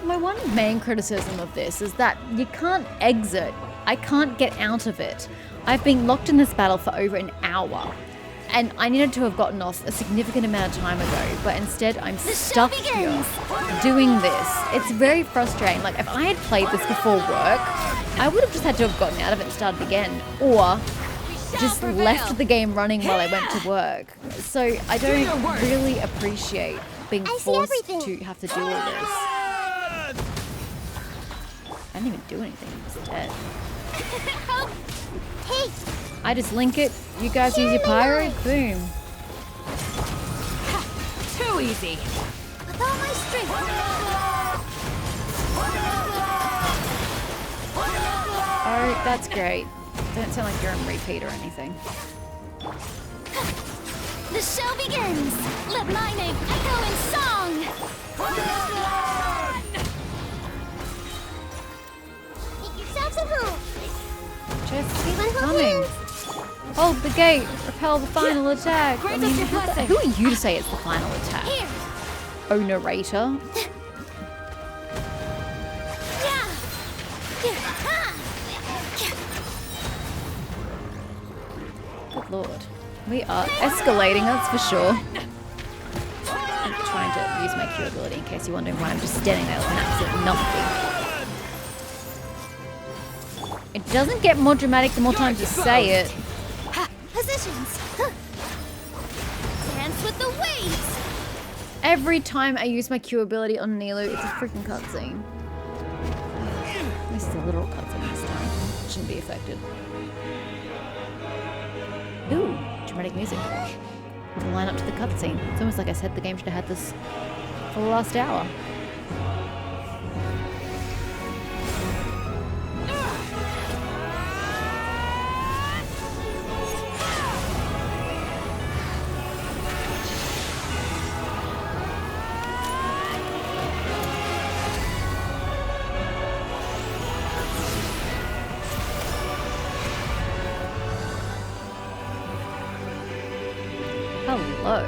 my one main criticism of this is that you can't exit. I can't get out of it. I've been locked in this battle for over an hour. And I needed to have gotten off a significant amount of time ago, but instead I'm stuck here doing this. It's very frustrating. Like, if I had played this before work, I would have just had to have gotten out of it and started again, or just left the game running while I went to work. So I don't really appreciate being forced to have to do all this. I didn't even do anything, I'm just dead. Hey! I just link it, you guys use your pyro, boom. Too easy. With all my strength. Oh, that's great. Don't sound like you're on repeat or anything. The show begins! Let my name echo in song! Make yourselves at home! Just keep Everyone coming. wins. Hold the gate, repel the final attack. I Grant mean, us your blessing. who are you to say it's the final attack? Here! Oh, narrator. Yeah! Good lord. We are escalating, that's for sure. I'm trying to use my Q ability in case you're wondering why I'm just standing there looking absolutely nothing. It doesn't get more dramatic the more times you say it. Positions! Dance with the waves! Every time I use my Q ability on Nilu, it's a freaking cutscene. At least it's a literal cutscene this time. Shouldn't be affected. Ooh, dramatic music. To line up to the cutscene. It's almost like I said the game should have had this for the last hour. Hello.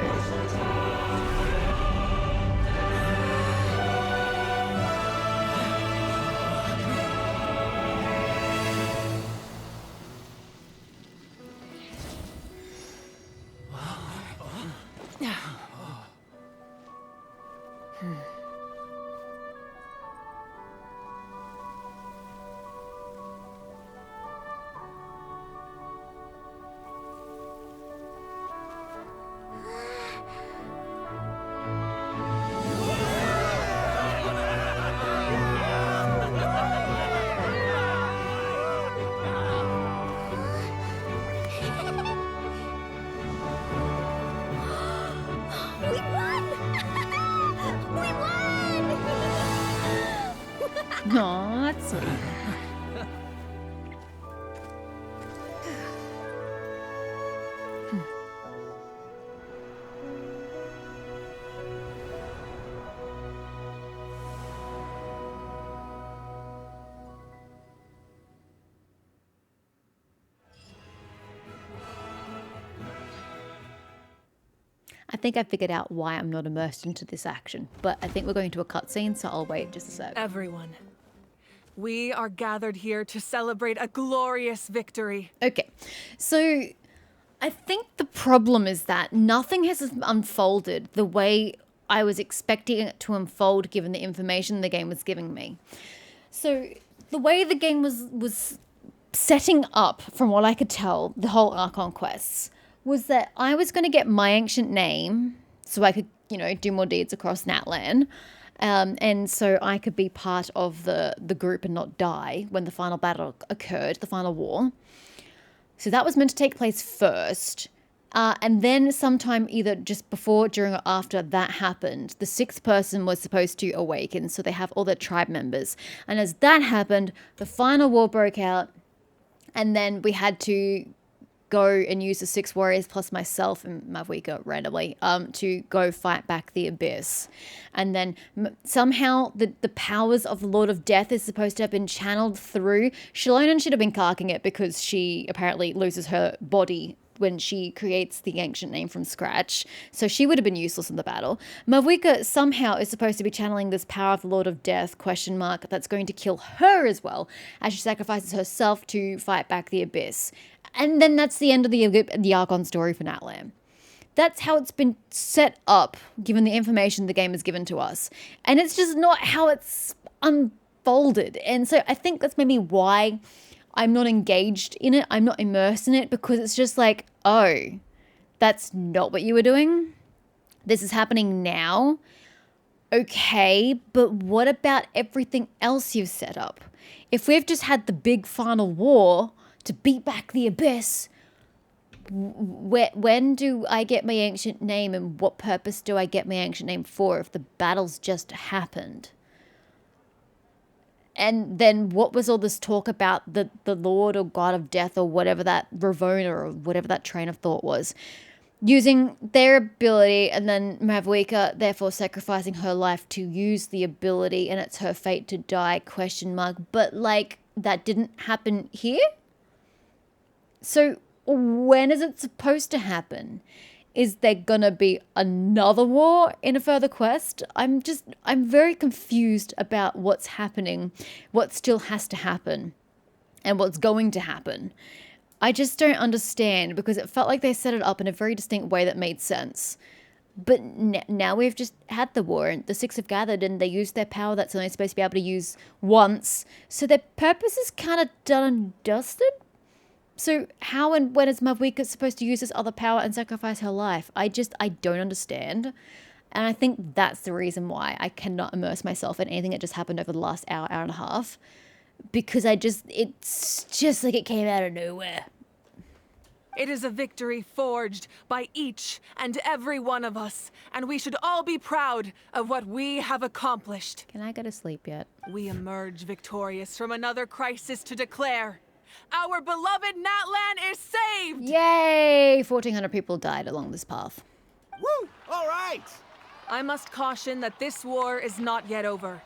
We won! We won! Aw, that's sweet. I think I figured out why I'm not immersed into this action, but I think we're going to a cutscene, so I'll wait just a sec. Everyone, we are gathered here to celebrate a glorious victory. Okay, so I think the problem is that nothing has unfolded the way I was expecting it to unfold given the information the game was giving me. So the way the game was setting up, from what I could tell, the whole Archon quests, was that I was going to get my ancient name so I could, do more deeds across Natlan. And so I could be part of the group and not die when the final battle occurred, the final war. So that was meant to take place first. And then sometime either just before, during, or after that happened, the sixth person was supposed to awaken. So they have all their tribe members. And as that happened, the final war broke out. And then we had to go and use the 6 warriors plus myself and Mavwika randomly to go fight back the Abyss. And then somehow the powers of the Lord of Death is supposed to have been channeled through. Shilonan should have been carking it because she apparently loses her body when she creates the ancient name from scratch. So she would have been useless in the battle. Mavwika somehow is supposed to be channeling this power of the Lord of Death, that's going to kill her as well, as she sacrifices herself to fight back the Abyss. And then that's the end of the Archon story for Natlan. That's how it's been set up, given the information the game has given to us. And it's just not how it's unfolded. And so I think that's maybe why I'm not engaged in it. I'm not immersed in it, because it's just like, oh, that's not what you were doing. This is happening now. Okay, but what about everything else you've set up? If we've just had the big final war to beat back the Abyss, when do I get my ancient name, and what purpose do I get my ancient name for if the battle's just happened? And then what was all this talk about the Lord or God of Death or whatever that Ravona or whatever that train of thought was, using their ability, and then Mavwika therefore sacrificing her life to use the ability, and it's her fate to die, ? But like, that didn't happen here? So when is it supposed to happen? Is there gonna be another war in a further quest? I'm very confused about what's happening, what still has to happen, and what's going to happen. I just don't understand, because it felt like they set it up in a very distinct way that made sense. But now we've just had the war, and the Six have gathered, and they used their power that's only supposed to be able to use once. So their purpose is kind of done and dusted? So how and when is Mavwika supposed to use this other power and sacrifice her life? I don't understand. And I think that's the reason why I cannot immerse myself in anything that just happened over the last hour and a half. Because it's just like it came out of nowhere. It is a victory forged by each and every one of us, and we should all be proud of what we have accomplished. Can I go to sleep yet? We emerge victorious from another crisis to declare, our beloved Natlan is saved! Yay! 1,400 people died along this path. Woo! All right! I must caution that this war is not yet over.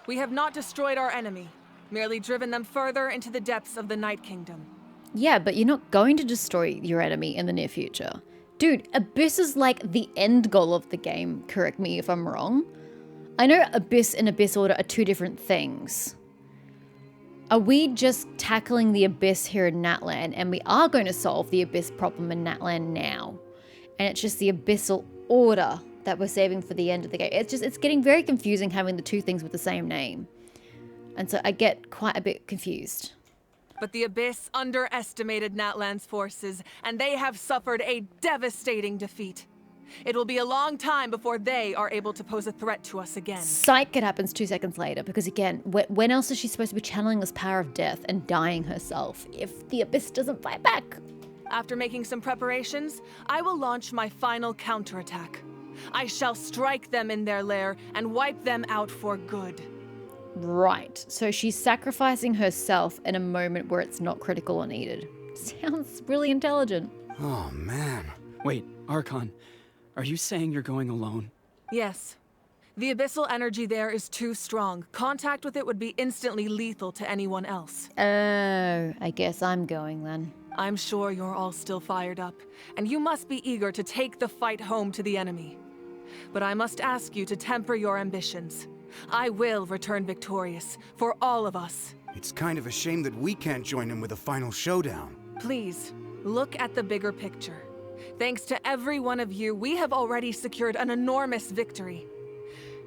We have not destroyed our enemy, merely driven them further into the depths of the Night Kingdom. Yeah, but you're not going to destroy your enemy in the near future. Dude, Abyss is like the end goal of the game. Correct me if I'm wrong. I know Abyss and Abyss Order are two different things. Are we just tackling the Abyss here in Natlan, and we are going to solve the Abyss problem in Natlan now? And it's just the Abyssal Order that we're saving for the end of the game. It's getting very confusing having the two things with the same name. And so I get quite a bit confused. But the Abyss underestimated Natlan's forces, and they have suffered a devastating defeat. It will be a long time before they are able to pose a threat to us again. Psych, it happens 2 seconds later, because again, when else is she supposed to be channeling this power of death and dying herself if the Abyss doesn't fight back? After making some preparations, I will launch my final counterattack. I shall strike them in their lair and wipe them out for good. Right, so she's sacrificing herself in a moment where it's not critical or needed. Sounds really intelligent. Oh, man. Wait, Archon, are you saying you're going alone? Yes. The abyssal energy there is too strong. Contact with it would be instantly lethal to anyone else. Oh, I guess I'm going then. I'm sure you're all still fired up, and you must be eager to take the fight home to the enemy. But I must ask you to temper your ambitions. I will return victorious, for all of us. It's kind of a shame that we can't join him with a final showdown. Please, look at the bigger picture. Thanks to every one of you, we have already secured an enormous victory.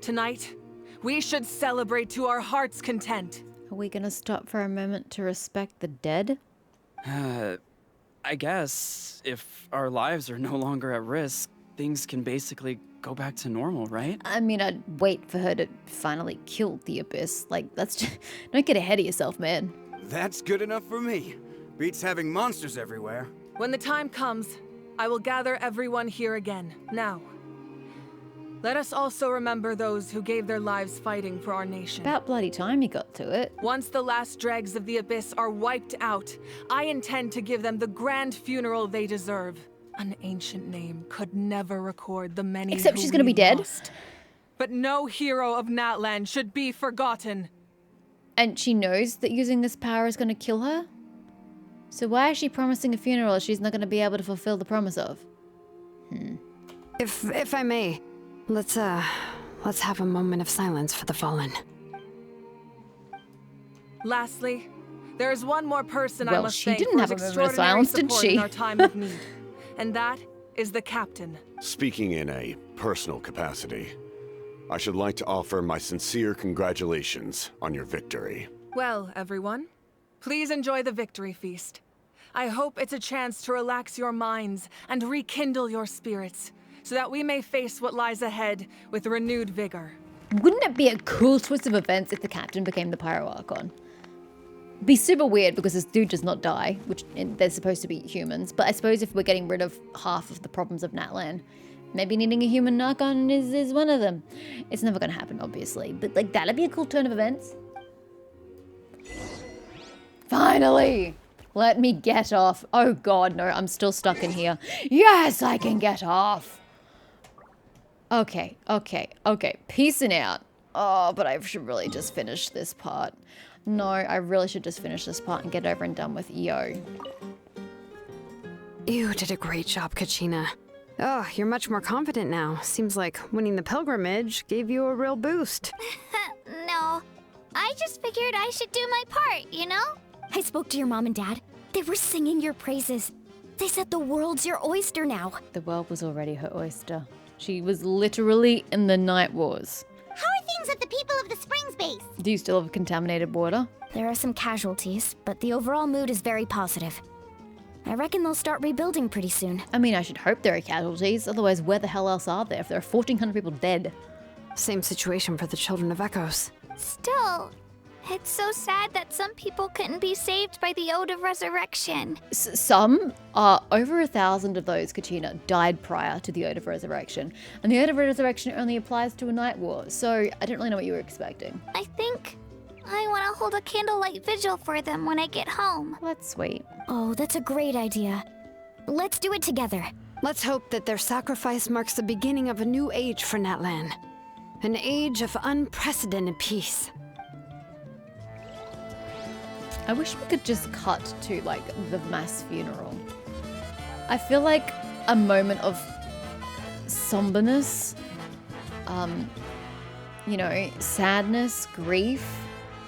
Tonight, we should celebrate to our heart's content. Are we gonna stop for a moment to respect the dead? I guess if our lives are no longer at risk, things can basically go back to normal, right? I mean, I'd wait for her to finally kill the Abyss. Like, that's just... Don't get ahead of yourself, man. That's good enough for me. Beats having monsters everywhere. When the time comes, I will gather everyone here again. Now, let us also remember those who gave their lives fighting for our nation. About bloody time you got to it. Once the last dregs of the Abyss are wiped out, I intend to give them the grand funeral they deserve. An ancient name could never record the many Except who she's gonna be we dead. lost. But no hero of Natlan should be forgotten. And she knows that using this power is gonna kill her? So why is she promising a funeral she's not going to be able to fulfill the promise of? If I may, let's have a moment of silence for the fallen. Lastly, there is one more person I Well, must she thank didn't for have his a moment of extraordinary silence, did support she? in our time of need, and that is the captain. Speaking in a personal capacity, I should like to offer my sincere congratulations on your victory. Well, everyone, please enjoy the victory feast. I hope it's a chance to relax your minds and rekindle your spirits, so that we may face what lies ahead with renewed vigor. Wouldn't it be a cool twist of events if the captain became the Pyro Archon? Be super weird because this dude does not die, which they're supposed to be humans. But I suppose if we're getting rid of half of the problems of Natlan, maybe needing a human Archon is one of them. It's never going to happen, obviously. But like that'd be a cool turn of events. Finally! Let me get off. Oh god, no, I'm still stuck in here. Yes, I can get off! Okay. Peacing out. Oh, but I should really just finish this part. No, I really should just finish this part and get over and done with EO. You did a great job, Kachina. Oh, you're much more confident now. Seems like winning the pilgrimage gave you a real boost. No, I just figured I should do my part, you know? I spoke to your mom and dad. They were singing your praises. They said the world's your oyster now. The world was already her oyster. She was literally in the Night Wars. How are things at the People of the Springs base? Do you still have contaminated water? There are some casualties, but the overall mood is very positive. I reckon they'll start rebuilding pretty soon. I mean, I should hope there are casualties. Otherwise, where the hell else are there if there are 1,400 people dead? Same situation for the Children of Echoes. Still, it's so sad that some people couldn't be saved by the Ode of Resurrection. Some, over 1,000 of those, Kachina, died prior to the Ode of Resurrection. And the Ode of Resurrection only applies to a Night War, so I don't really know what you were expecting. I think I want to hold a candlelight vigil for them when I get home. Well, that's sweet. Oh, that's a great idea. Let's do it together. Let's hope that their sacrifice marks the beginning of a new age for Natlan. An age of unprecedented peace. I wish we could just cut to, like, the mass funeral. I feel like a moment of somberness, you know, sadness, grief,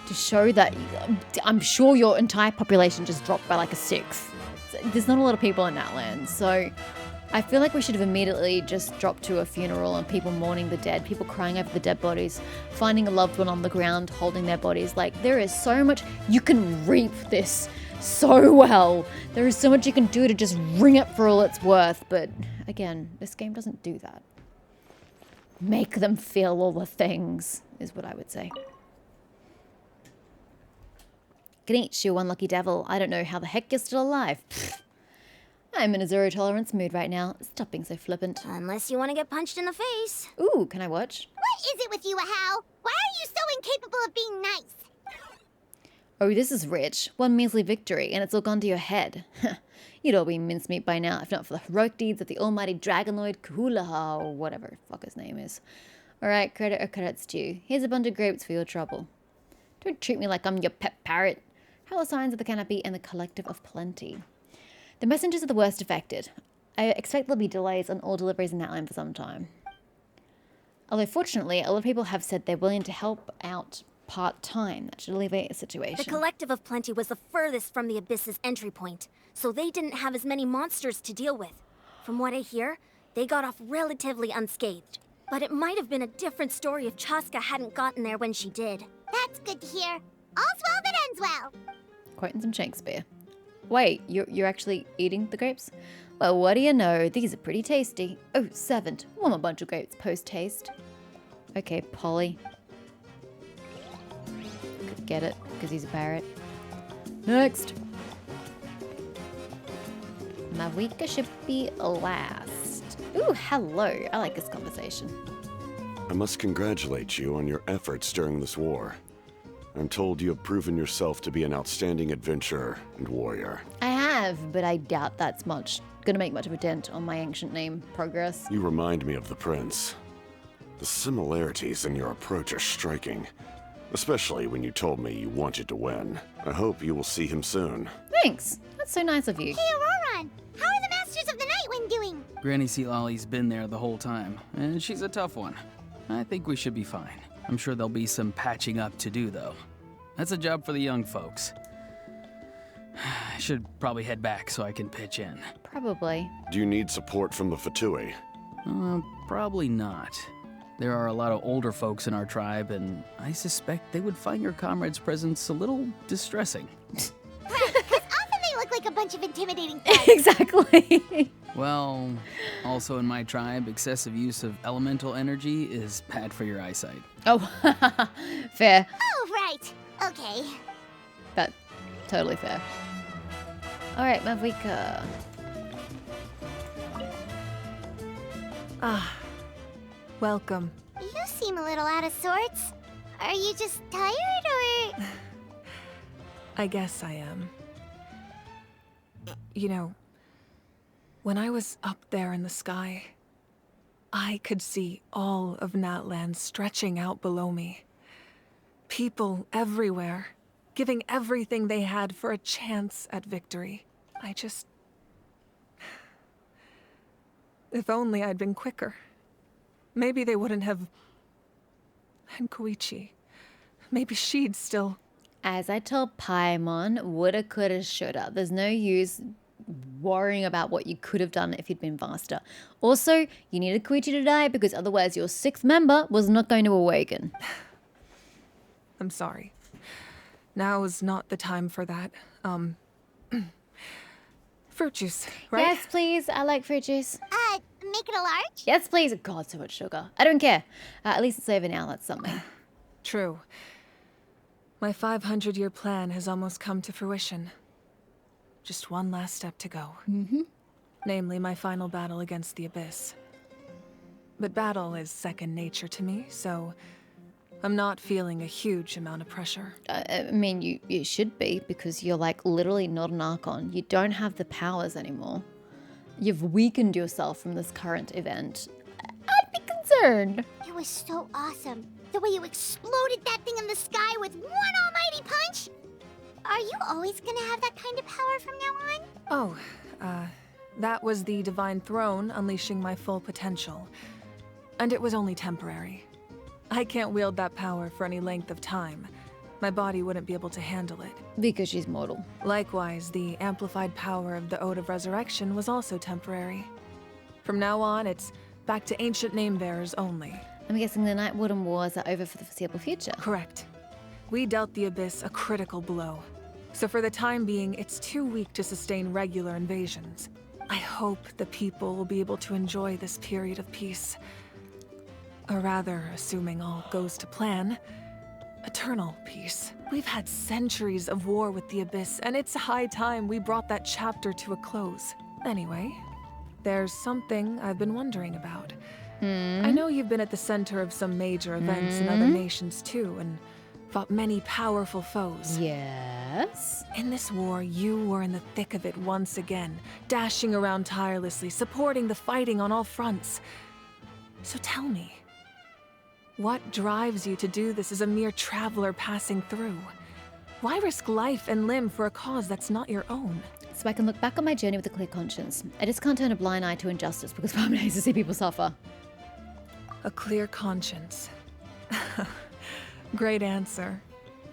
to show that I'm sure your entire population just dropped by like a sixth. There's not a lot of people in that land, so I feel like we should have immediately just dropped to a funeral and people mourning the dead, people crying over the dead bodies, finding a loved one on the ground, holding their bodies. Like, there is so much, you can reap this so well. There is so much you can do to just wring it for all it's worth, but again, this game doesn't do that. Make them feel all the things, is what I would say. Grinch, you unlucky devil. I don't know how the heck you're still alive. Pfft. I'm in a zero tolerance mood right now. Stop being so flippant. Unless you want to get punched in the face. Ooh, can I watch? What is it with you, Ahau? Why are you so incapable of being nice? Oh, this is rich. One measly victory, and it's all gone to your head. You'd all be mincemeat by now, if not for the heroic deeds of the almighty Dragonlord Kuhulaha, or whatever the fuck his name is. Alright, credit or credit's due. Here's a bunch of grapes for your trouble. Don't treat me like I'm your pet parrot. How are signs of the canopy and the collective of plenty? The messengers are the worst affected. I expect there'll be delays on all deliveries in that line for some time. Although fortunately, a lot of people have said they're willing to help out part-time. That should alleviate the situation. The Collective of Plenty was the furthest from the Abyss's entry point, so they didn't have as many monsters to deal with. From what I hear, they got off relatively unscathed. But it might have been a different story if Chaska hadn't gotten there when she did. That's good to hear. All's well that ends well. Quoting some Shakespeare. Wait, you're actually eating the grapes? Well, what do you know? These are pretty tasty. Oh, servant, want a bunch of grapes post-haste. Okay, Polly. Could get it, because he's a parrot. Next. Mavika should be last. Ooh, hello. I like this conversation. I must congratulate you on your efforts during this war. I'm told you have proven yourself to be an outstanding adventurer and warrior. I have, but I doubt that's gonna make much of a dent on my ancient name progress. You remind me of the prince. The similarities in your approach are striking, especially when you told me you wanted to win. I hope you will see him soon. Thanks. That's so nice of you. Hey, Auroran! How are the Masters of the Night Wind doing? Granny Sealolly's been there the whole time, and she's a tough one. I think we should be fine. I'm sure there'll be some patching up to do, though. That's a job for the young folks. I should probably head back so I can pitch in. Probably. Do you need support from the Fatui? Probably not. There are a lot of older folks in our tribe, and I suspect they would find your comrade's presence a little distressing. Right, because often they look like a bunch of intimidating thugs. Exactly. Well, also in my tribe, excessive use of elemental energy is bad for your eyesight. Oh, fair. Oh, right. Okay. That's totally fair. All right, Mavrika. Ah, welcome. You seem a little out of sorts. Are you just tired, or...? I guess I am. You know, when I was up there in the sky, I could see all of Natlan stretching out below me. People everywhere, giving everything they had for a chance at victory. If only I'd been quicker. Maybe they wouldn't have... And Koichi. Maybe she'd still... As I told Paimon, woulda, coulda, shoulda. There's no use worrying about what you could have done if you'd been faster. Also, you needed Koichi to die because otherwise your sixth member was not going to awaken. I'm sorry. Now is not the time for that. Fruit juice, right? Yes, please. I like fruit juice. Make it a large? Yes, please. God, so much sugar. I don't care. At least it's over now. That's something. True. My 500-year plan has almost come to fruition. Just one last step to go. Namely, my final battle against the Abyss. But battle is second nature to me, so I'm not feeling a huge amount of pressure. I mean, you should be, because you're like literally not an Archon. You don't have the powers anymore. You've weakened yourself from this current event. I'd be concerned. It was so awesome. The way you exploded that thing in the sky with one almighty punch. Are you always gonna have that kind of power from now on? Oh, that was the Divine Throne unleashing my full potential. And it was only temporary. I can't wield that power for any length of time. My body wouldn't be able to handle it. Because she's mortal. Likewise, the amplified power of the Ode of Resurrection was also temporary. From now on, it's back to ancient name-bearers only. I'm guessing the Night Warden Wars are over for the foreseeable future. Correct. We dealt the Abyss a critical blow. So for the time being, it's too weak to sustain regular invasions. I hope the people will be able to enjoy this period of peace. Or rather, assuming all goes to plan, eternal peace. We've had centuries of war with the Abyss, and it's high time we brought that chapter to a close. Anyway, there's something I've been wondering about. I know you've been at the center of some major events in other nations too, and fought many powerful foes. Yes? In this war, you were in the thick of it once again, dashing around tirelessly, supporting the fighting on all fronts. So tell me, what drives you to do this as a mere traveler passing through? Why risk life and limb for a cause that's not your own? So I can look back on my journey with a clear conscience. I just can't turn a blind eye to injustice because Mom hates to see people suffer. A clear conscience. Great answer.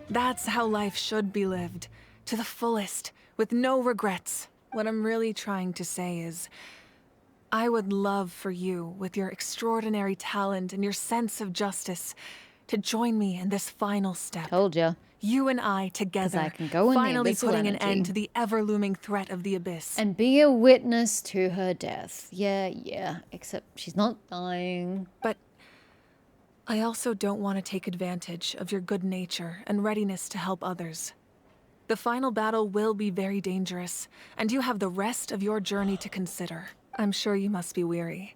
That's how life should be lived, to the fullest, with no regrets. What I'm really trying to say is, I would love for you, with your extraordinary talent and your sense of justice, to join me in this final step. Told ya. You and I together, I can go in the finally abyssal putting an energy. end to the ever-looming threat of the Abyss. And be a witness to her death. Yeah. Except she's not dying. But I also don't want to take advantage of your good nature and readiness to help others. The final battle will be very dangerous, and you have the rest of your journey to consider. I'm sure you must be weary.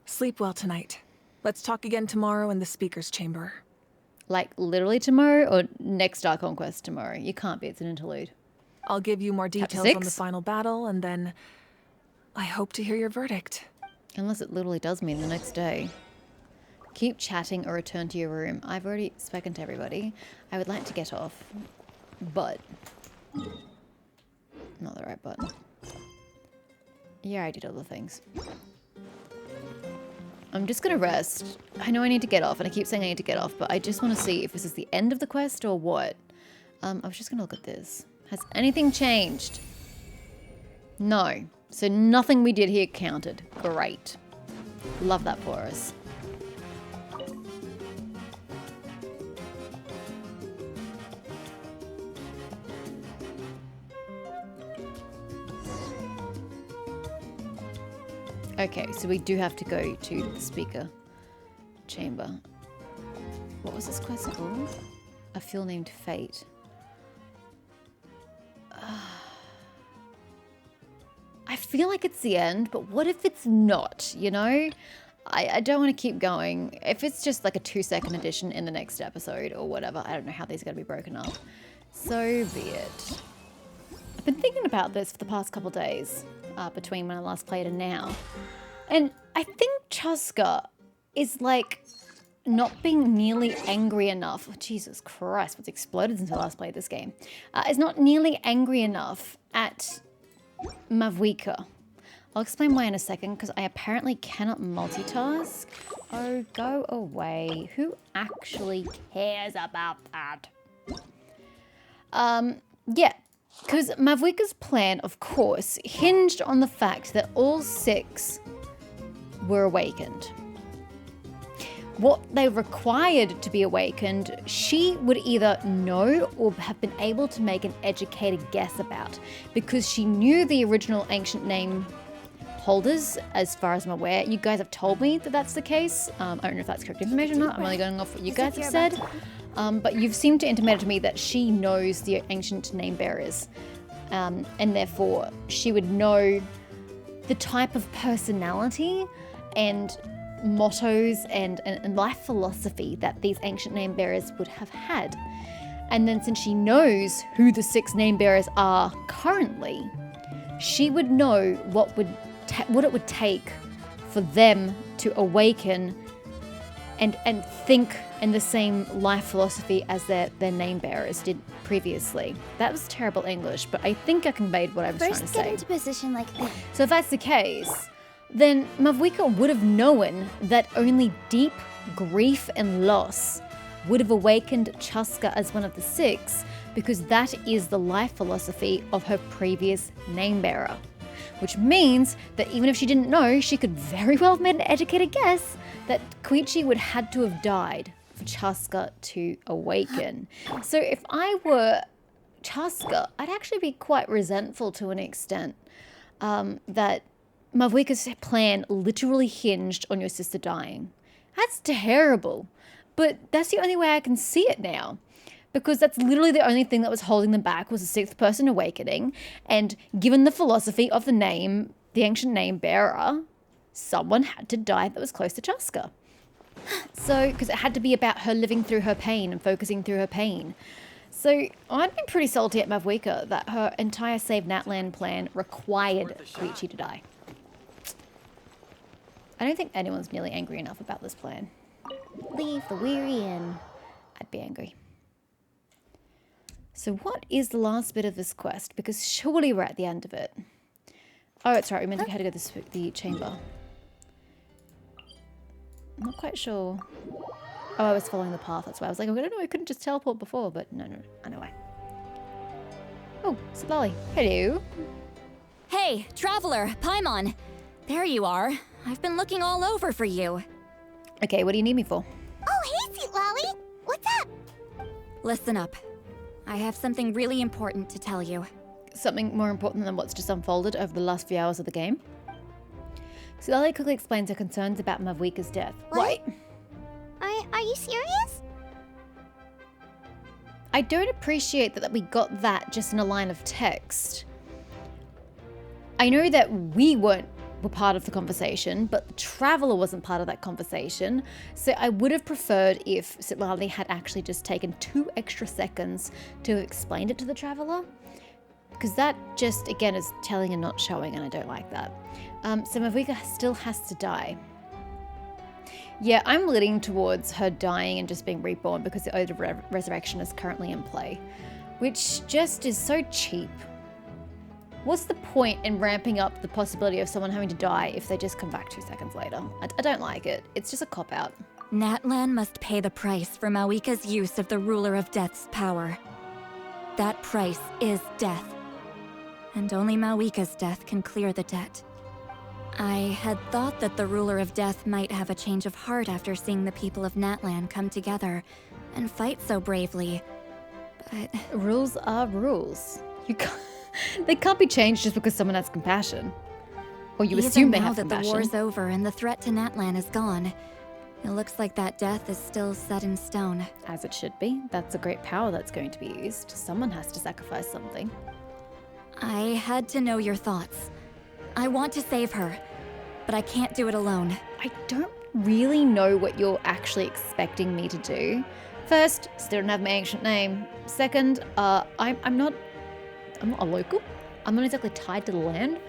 Sleep well tonight. Let's talk again tomorrow in the speaker's chamber. Like literally tomorrow or next Dark Conquest tomorrow? You can't be, it's an interlude. I'll give you more Chapter details on the 6? final battle, and then I hope to hear your verdict. Unless it literally does mean the next day. Keep chatting or return to your room. I've already spoken to everybody. I would like to get off, but Not the right button. Yeah, I did all the things. I'm just gonna rest. I know I need to get off, and I keep saying I need to get off, but I just want to see if this is the end of the quest or what. I was just gonna look at this. Has anything changed? No. So nothing we did here counted. Great. Love that for us. Okay, so we do have to go to the speaker chamber. What was this quest called? A field named Fate. I feel like it's the end, but what if it's not, you know? I don't want to keep going. If it's just like a 2-second edition in the next episode or whatever, I don't know how these are going to be broken up. So be it. I've been thinking about this for the past couple days, between when I last played and now. And I think Chaska is like not being nearly angry enough. Oh, Jesus Christ, what's exploded since I last played this game? Is not nearly angry enough at Mavwika. I'll explain why in a second, because I apparently cannot multitask. Oh, go away. Who actually cares about that? Yeah, because Mavwika's plan, of course, hinged on the fact that all 6 were awakened. What they required to be awakened, she would either know or have been able to make an educated guess about, because she knew the original ancient name holders, as far as I'm aware. You guys have told me that that's the case. I don't know if that's correct information or not. I'm only going off what you guys have said. But you've seemed to intimate to me that she knows the ancient name bearers, and therefore she would know the type of personality and mottos and life philosophy that these ancient name bearers would have had. And then since she knows who the 6 name bearers are currently, she would know what it would take for them to awaken and think in the same life philosophy as their name bearers did previously. That was terrible English, but I think I conveyed what I was trying to say. First, get into position like this. So if that's the case, then Mavwika would have known that only deep grief and loss would have awakened Chaska as one of the 6, because that is the life philosophy of her previous name bearer. Which means that even if she didn't know, she could very well have made an educated guess that Koichi would had to have died for Chaska to awaken. So if I were Chaska, I'd actually be quite resentful to an extent that Mavwika's plan literally hinged on your sister dying. That's terrible. But that's the only way I can see it now. Because that's literally the only thing that was holding them back, was the 6th person awakening. And given the philosophy of the name, the ancient name bearer, someone had to die that was close to Chaska. So, because it had to be about her living through her pain and focusing through her pain. So I'd been pretty salty at Mavwika that her entire Save Natlan plan required Koichi to die. I don't think anyone's nearly angry enough about this plan. Leave the weary in. I'd be angry. So what is the last bit of this quest? Because surely we're at the end of it. Oh, it's right. We meant we had to go to the chamber. I'm not quite sure. Oh, I was following the path. That's why I was like, I don't know. I couldn't just teleport before, but no. I know why. Oh, Lolly. Hello. Hey, traveler, Paimon. There you are. I've been looking all over for you. Okay, what do you need me for? Oh, hey, sweet Lolly. What's up? Listen up. I have something really important to tell you. Something more important than what's just unfolded over the last few hours of the game? So Lolly quickly explains her concerns about Mavwika's death. What? Are you serious? I don't appreciate that we got that just in a line of text. I know that we were part of the conversation, but the traveler wasn't part of that conversation. So I would have preferred if Sitlali had actually just taken 2 extra seconds to have explained it to the traveler. Because that just, again, is telling and not showing, and I don't like that. So Mavwika still has to die. Yeah, I'm leaning towards her dying and just being reborn because the Oath of Resurrection is currently in play. Which just is so cheap. What's the point in ramping up the possibility of someone having to die if they just come back 2 seconds later? I don't like it. It's just a cop-out. Natlan must pay the price for Mawika's use of the Ruler of Death's power. That price is death. And only Mawika's death can clear the debt. I had thought that the Ruler of Death might have a change of heart after seeing the people of Natlan come together and fight so bravely, but... Rules are rules. They can't be changed just because someone has compassion. Or you assume they have compassion. Even now that the war's over and the threat to Natlan is gone, it looks like that death is still set in stone. As it should be. That's a great power that's going to be used. Someone has to sacrifice something. I had to know your thoughts. I want to save her, but I can't do it alone. I don't really know what you're actually expecting me to do. First, still don't have my ancient name. Second, I'm not a local. I'm not exactly tied to the land.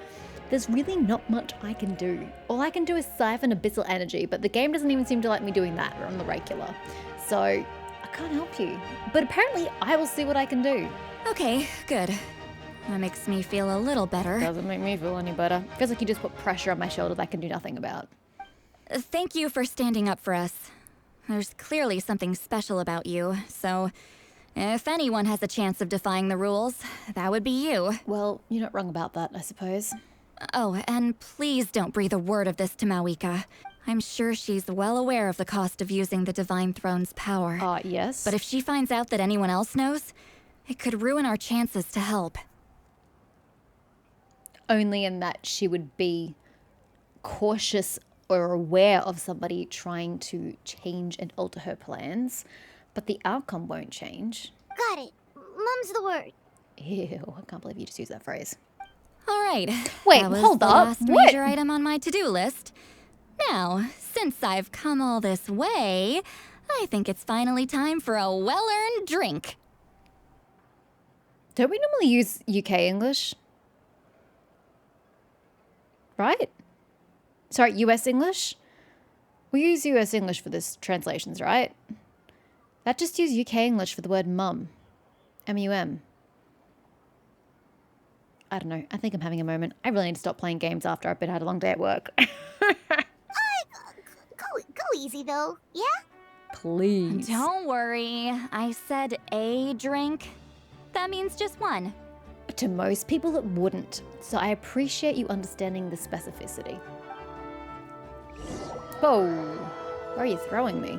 There's really not much I can do. All I can do is siphon abyssal energy, but the game doesn't even seem to like me doing that on the regular. So, I can't help you. But apparently, I will see what I can do. Okay, good. That makes me feel a little better. Doesn't make me feel any better. Feels like you just put pressure on my shoulders I can do nothing about. Thank you for standing up for us. There's clearly something special about you, so if anyone has a chance of defying the rules, that would be you. Well, you're not wrong about that, I suppose. Oh, and please don't breathe a word of this to Mawika. I'm sure she's well aware of the cost of using the Divine Throne's power. Yes. But if she finds out that anyone else knows, it could ruin our chances to help. Only in that she would be cautious or aware of somebody trying to change and alter her plans, but the outcome won't change. Got it. Mum's the word. Ew, I can't believe you just used that phrase. All right. Wait, that was hold the up. last What? major item on my to-do list. Now, since I've come all this way, I think it's finally time for a well-earned drink. Don't we normally use UK English? Right? Sorry, US English? We use US English for this translations, right? That just use UK English for the word mum. M-U-M. I don't know. I think I'm having a moment. I really need to stop playing games after I've had a long day at work. Go easy though, yeah? Please. Don't worry. I said a drink. That means just one. To most people, it wouldn't. So I appreciate you understanding the specificity. Whoa. Where are you throwing me?